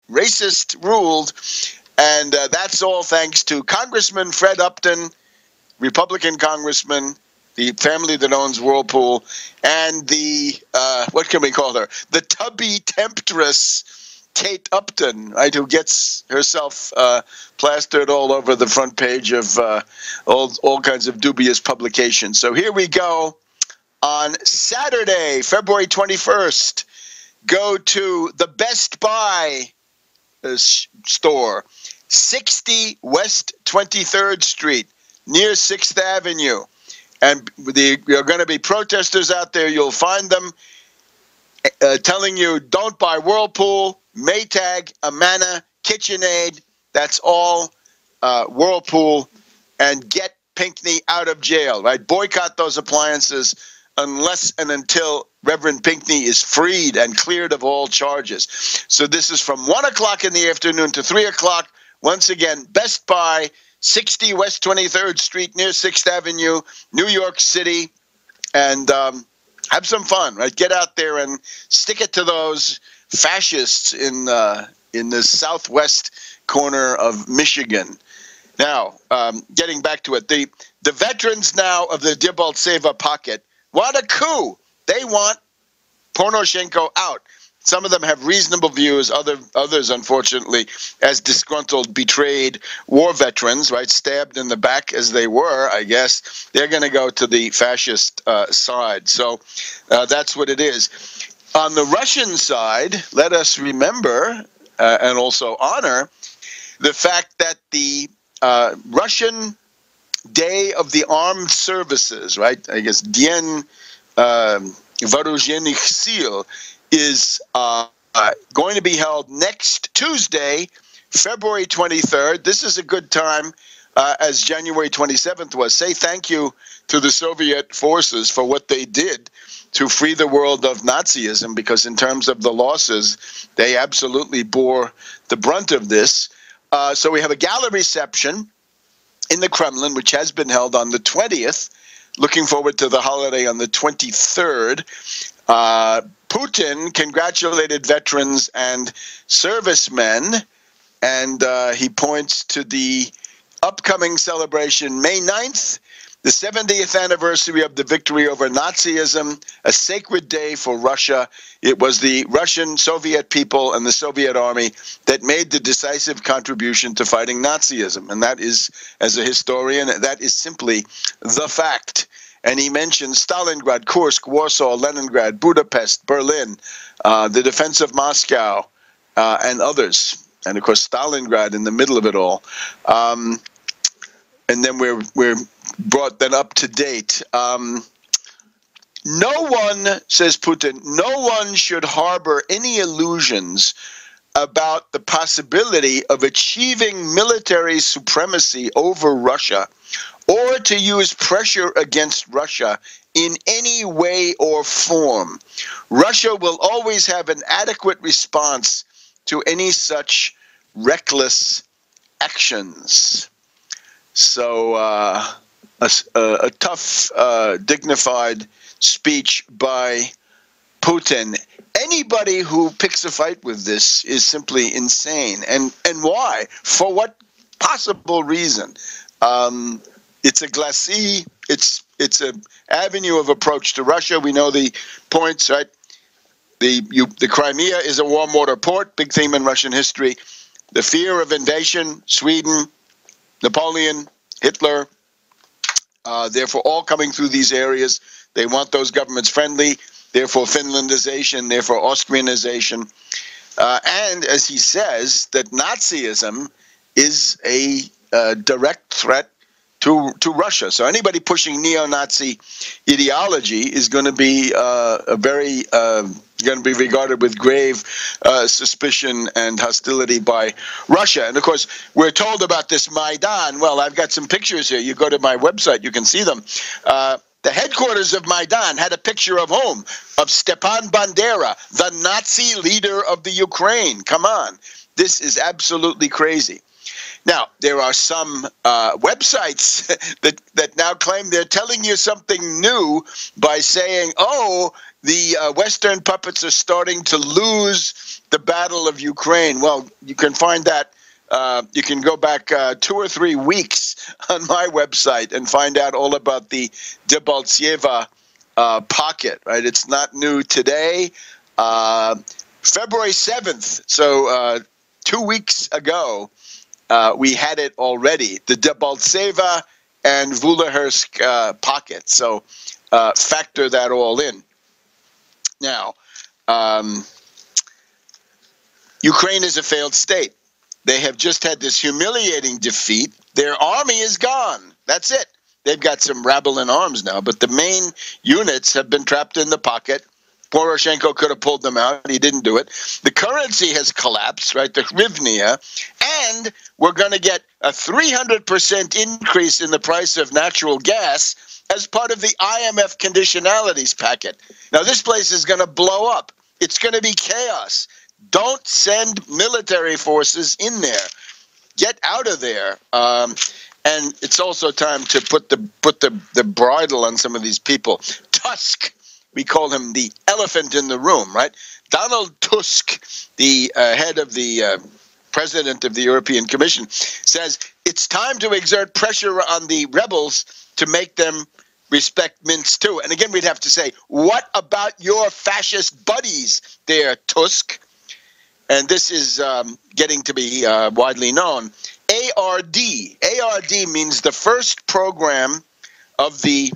racist ruled. And that's all thanks to Congressman Fred Upton, Republican congressman, the family that owns Whirlpool, and the, what can we call her? The tubby temptress, Kate Upton, right, who gets herself plastered all over the front page of all kinds of dubious publications. So here we go. On Saturday, February 21st, go to the Best Buy store, 60 West 23rd Street, near 6th Avenue. And there are going to be protesters out there. You'll find them telling you, don't buy Whirlpool, Maytag, Amana, KitchenAid. That's all Whirlpool. And get Pinckney out of jail, right? Boycott those appliances unless and until Reverend Pinckney is freed and cleared of all charges. So this is from 1 o'clock in the afternoon to 3 o'clock. Once again, Best Buy, 60 West 23rd Street near 6th Avenue, New York City. And have some fun, right? Get out there and stick it to those fascists in the southwest corner of Michigan. Now, getting back to it, the veterans now of the Debaltseva pocket want a coup. They want Poroshenko out. Some of them have reasonable views. Others, unfortunately, as disgruntled, betrayed war veterans, right, stabbed in the back as they were, I guess, they're going to go to the fascist side. So that's what it is. On the Russian side, let us remember and also honor the fact that the Russian Day of the Armed Services, right, I guess, Dien Вооруженных Сил, is going to be held next Tuesday, February 23rd. This is a good time, as January 27th was. Say thank you to the Soviet forces for what they did to free the world of Nazism, because in terms of the losses, they absolutely bore the brunt of this. So we have a gala reception in the Kremlin, which has been held on the 20th. Looking forward to the holiday on the 23rd. Putin congratulated veterans and servicemen, and he points to the upcoming celebration May 9th, the 70th anniversary of the victory over Nazism, a sacred day for Russia. It was the Russian Soviet people and the Soviet army that made the decisive contribution to fighting Nazism. And that is, as a historian, that is simply the fact. And he mentions Stalingrad, Kursk, Warsaw, Leningrad, Budapest, Berlin, the defense of Moscow, and others. And, of course, Stalingrad in the middle of it all. And then we're brought then up to date. No one, says Putin, no one should harbor any illusions about the possibility of achieving military supremacy over Russia or to use pressure against Russia in any way or form. Russia will always have an adequate response to any such reckless actions. So a tough, dignified speech by Putin. Anybody who picks a fight with this is simply insane. And why? For what possible reason? It's a glacis. It's an avenue of approach to Russia. We know the points, right? The Crimea is a warm water port, big theme in Russian history. The fear of invasion, Sweden, Napoleon, Hitler, therefore all coming through these areas. They want those governments friendly, therefore Finlandization, therefore Austrianization. And as he says, that Nazism is a direct threat to Russia. So anybody pushing neo-Nazi ideology is going to be going to be regarded with grave suspicion and hostility by Russia. And of course, we're told about this Maidan. Well, I've got some pictures here. You go to my website, you can see them. The headquarters of Maidan had a picture of whom? Of Stepan Bandera, the Nazi leader of the Ukraine. Come on. This is absolutely crazy. Now, there are some websites that now claim they're telling you something new by saying, oh, the Western puppets are starting to lose the battle of Ukraine. Well, you can find that. You can go back 2 or 3 weeks on my website and find out all about the Debaltseva pocket, right? It's not new today. February 7th, so 2 weeks ago, we had it already, the Debaltseva and Vulahersk pocket. So factor that all in. Now, Ukraine is a failed state. They have just had this humiliating defeat. Their army is gone. That's it. They've got some rabble in arms now, but the main units have been trapped in the pocket. Poroshenko could have pulled them out. He didn't do it. The currency has collapsed, right? The hryvnia. And we're going to get a 300% increase in the price of natural gas as part of the IMF conditionalities packet. Now, this place is going to blow up. It's going to be chaos. Don't send military forces in there. Get out of there. And it's also time to put the bridle on some of these people. Tusk, we call him the elephant in the room, right? Donald Tusk, the head of the president of the European Commission, says it's time to exert pressure on the rebels to make them respect Minsk too. And again, we'd have to say, what about your fascist buddies there, Tusk? And this is getting to be widely known. ARD. ARD means the first program of the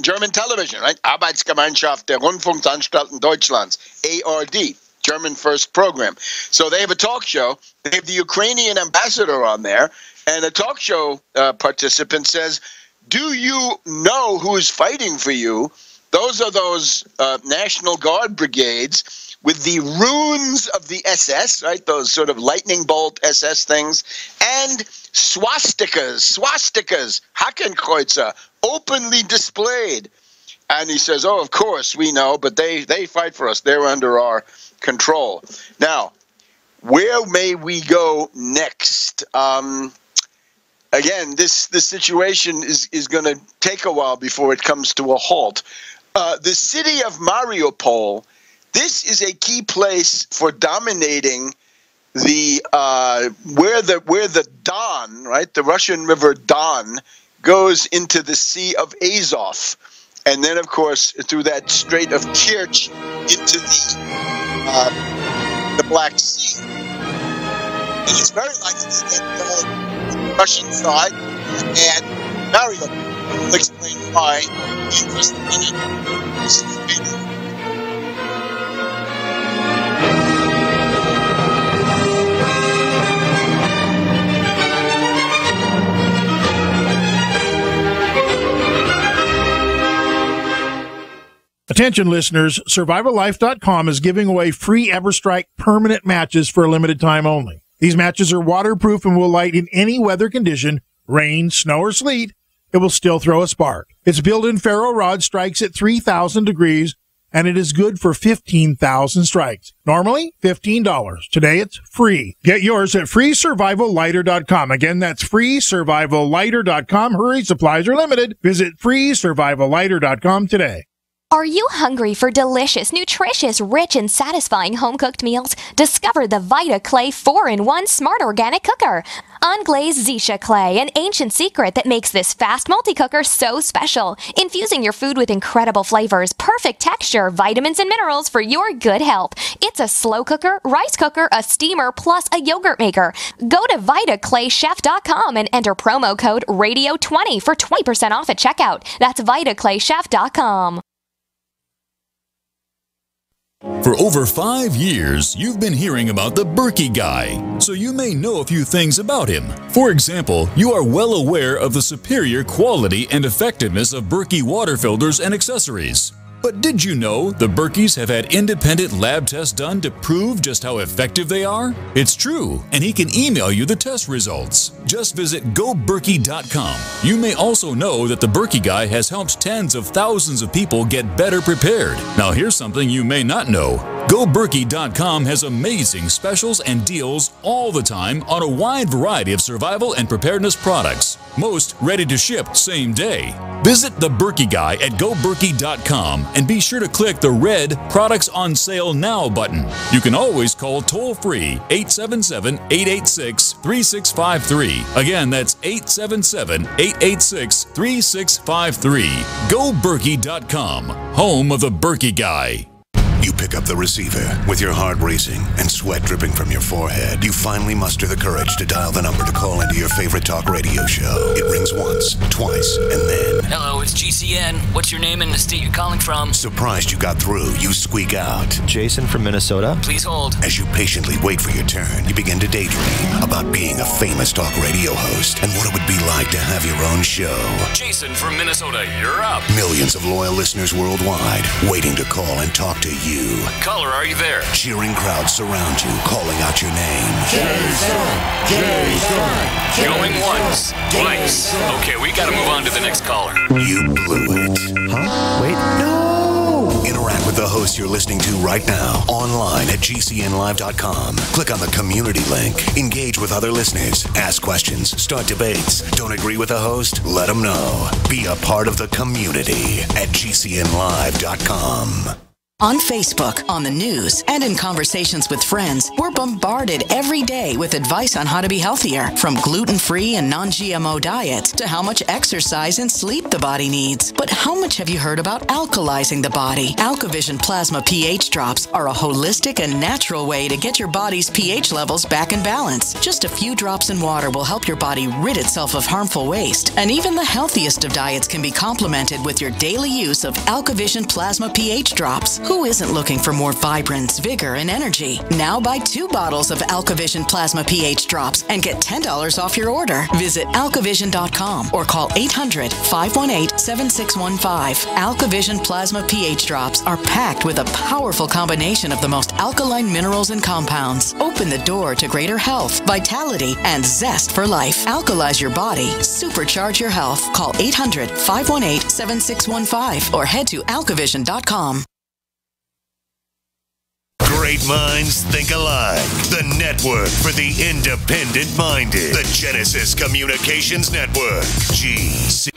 German television, right? Arbeitsgemeinschaft der Rundfunkanstalten Deutschlands. ARD. German first program. So they have a talk show. They have the Ukrainian ambassador on there. And a talk show participant says, do you know who's fighting for you? Those are those National Guard brigades with the runes of the SS, right? Those sort of lightning bolt SS things, and swastikas, Hakenkreuzer, openly displayed. And he says, oh, of course, we know, but they fight for us. They're under our control. Now, where may we go next? Again, this situation is going to take a while before it comes to a halt. The city of Mariupol, this is a key place for dominating the where the Don, right, the Russian River Don, goes into the Sea of Azov, and then of course through that Strait of Kerch into the Black Sea. And it's very likely that the Russian side and Mariupol will explain why in just a minute. This is the Attention listeners, SurvivalLife.com is giving away free EverStrike permanent matches for a limited time only. These matches are waterproof and will light in any weather condition, rain, snow, or sleet. It will still throw a spark. Its built-in ferro rod strikes at 3,000 degrees, and it is good for 15,000 strikes. Normally, $15. Today, it's free. Get yours at freesurvivallighter.com. Again, that's freesurvivallighter.com. Hurry, supplies are limited. Visit freesurvivallighter.com today. Are you hungry for delicious, nutritious, rich, and satisfying home-cooked meals? Discover the Vita Clay 4-in-1 Smart Organic Cooker. Unglazed Zisha Clay, an ancient secret that makes this fast multi-cooker so special. Infusing your food with incredible flavors, perfect texture, vitamins, and minerals for your good health. It's a slow cooker, rice cooker, a steamer, plus a yogurt maker. Go to VitaClayChef.com and enter promo code RADIO20 for 20% off at checkout. That's VitaClayChef.com. For over 5 years, you've been hearing about the Berkey guy, so you may know a few things about him. For example, you are well aware of the superior quality and effectiveness of Berkey water filters and accessories. But did you know the Berkeys have had independent lab tests done to prove just how effective they are? It's true, and he can email you the test results. Just visit goberkey.com. You may also know that the Berkey guy has helped tens of thousands of people get better prepared. Now here's something you may not know. GoBerkey.com has amazing specials and deals all the time on a wide variety of survival and preparedness products. Most ready to ship same day. Visit the Berkey Guy at GoBerkey.com and be sure to click the red Products on Sale Now button. You can always call toll-free 877-886-3653. Again, that's 877-886-3653. GoBerkey.com, home of the Berkey Guy. You pick up the receiver with your heart racing and sweat dripping from your forehead. You finally muster the courage to dial the number to call into your favorite talk radio show. It rings once, twice, and then... Hello, it's GCN. What's your name and the state you're calling from? Surprised you got through, you squeak out. Jason from Minnesota. Please hold. As you patiently wait for your turn, you begin to daydream about being a famous talk radio host and what it would be like to have your own show. Jason from Minnesota, you're up. Millions of loyal listeners worldwide waiting to call and talk to you. Caller, are you there? Cheering crowds surround you, calling out your name. Jason! Jason! Going once, twice. Okay, we gotta move on to the next caller. You blew it. Huh? Wait, no! Interact with the host you're listening to right now, online at GCNlive.com. Click on the community link. Engage with other listeners. Ask questions. Start debates. Don't agree with the host? Let them know. Be a part of the community at GCNlive.com. On Facebook, on the news, and in conversations with friends, we're bombarded every day with advice on how to be healthier, from gluten-free and non-GMO diets to how much exercise and sleep the body needs. But how much have you heard about alkalizing the body? AlkaVision Plasma pH drops are a holistic and natural way to get your body's pH levels back in balance. Just a few drops in water will help your body rid itself of harmful waste. And even the healthiest of diets can be complemented with your daily use of AlkaVision Plasma pH drops. Who isn't looking for more vibrance, vigor, and energy? Now buy 2 bottles of AlkaVision Plasma pH drops and get $10 off your order. Visit alkavision.com or call 800-518-7615. AlkaVision Plasma pH drops are packed with a powerful combination of the most alkaline minerals and compounds. Open the door to greater health, vitality, and zest for life. Alkalize your body. Supercharge your health. Call 800-518-7615 or head to alkavision.com. Great minds think alike. The network for the independent-minded. The Genesis Communications Network. GC.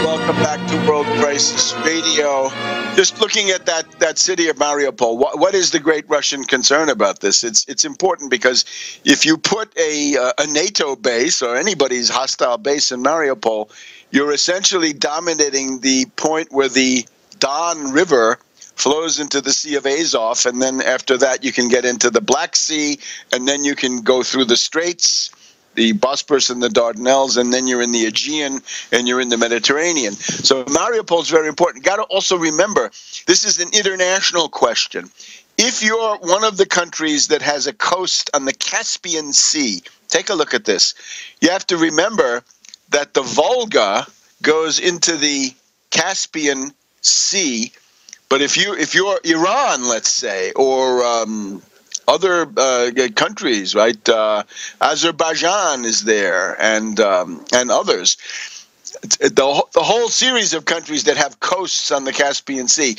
Welcome back to World Crisis Radio. Just looking at that city of Mariupol, what is the great Russian concern about this? It's important because if you put a NATO base or anybody's hostile base in Mariupol, you're essentially dominating the point where the Don River flows into the Sea of Azov, and then after that you can get into the Black Sea, and then you can go through the Straits, the Bosporus and the Dardanelles, and then you're in the Aegean and you're in the Mediterranean. So Mariupol is very important. Got to also remember, this is an international question. If you're one of the countries that has a coast on the Caspian Sea, take a look at this. You have to remember that the Volga goes into the Caspian Sea, but if you're Iran, let's say, or other countries, right? Azerbaijan is there, and others. The whole series of countries that have coasts on the Caspian Sea.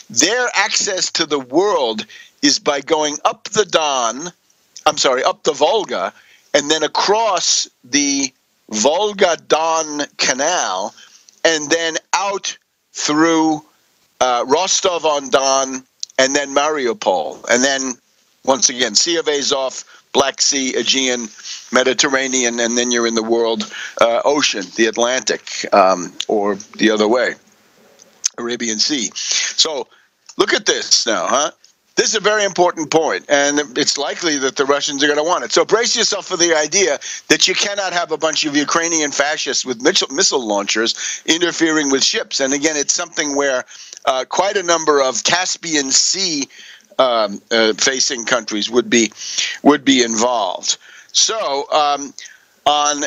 Their access to the world is by going up the up the Volga, and then across the Volga-Don Canal, and then out through Rostov-on-Don, and then Mariupol, and then once again, Sea of Azov, Black Sea, Aegean, Mediterranean, and then you're in the world ocean, the Atlantic, or the other way, Arabian Sea. So look at this now, huh? This is a very important point, and it's likely that the Russians are going to want it. So brace yourself for the idea that you cannot have a bunch of Ukrainian fascists with missile launchers interfering with ships. And again, it's something where quite a number of Caspian Sea facing countries would be involved. So on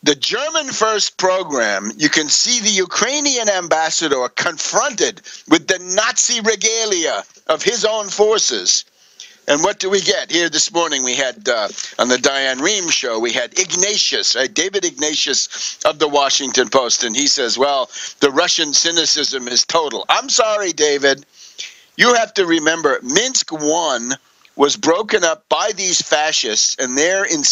the German First program, you can see the Ukrainian ambassador confronted with the Nazi regalia of his own forces. And what do we get? Here this morning we had, on the Diane Rehm show, we had Ignatius, David Ignatius of the Washington Post, and he says, well, the Russian cynicism is total. I'm sorry, David. You have to remember, Minsk I was broken up by these fascists, and they're in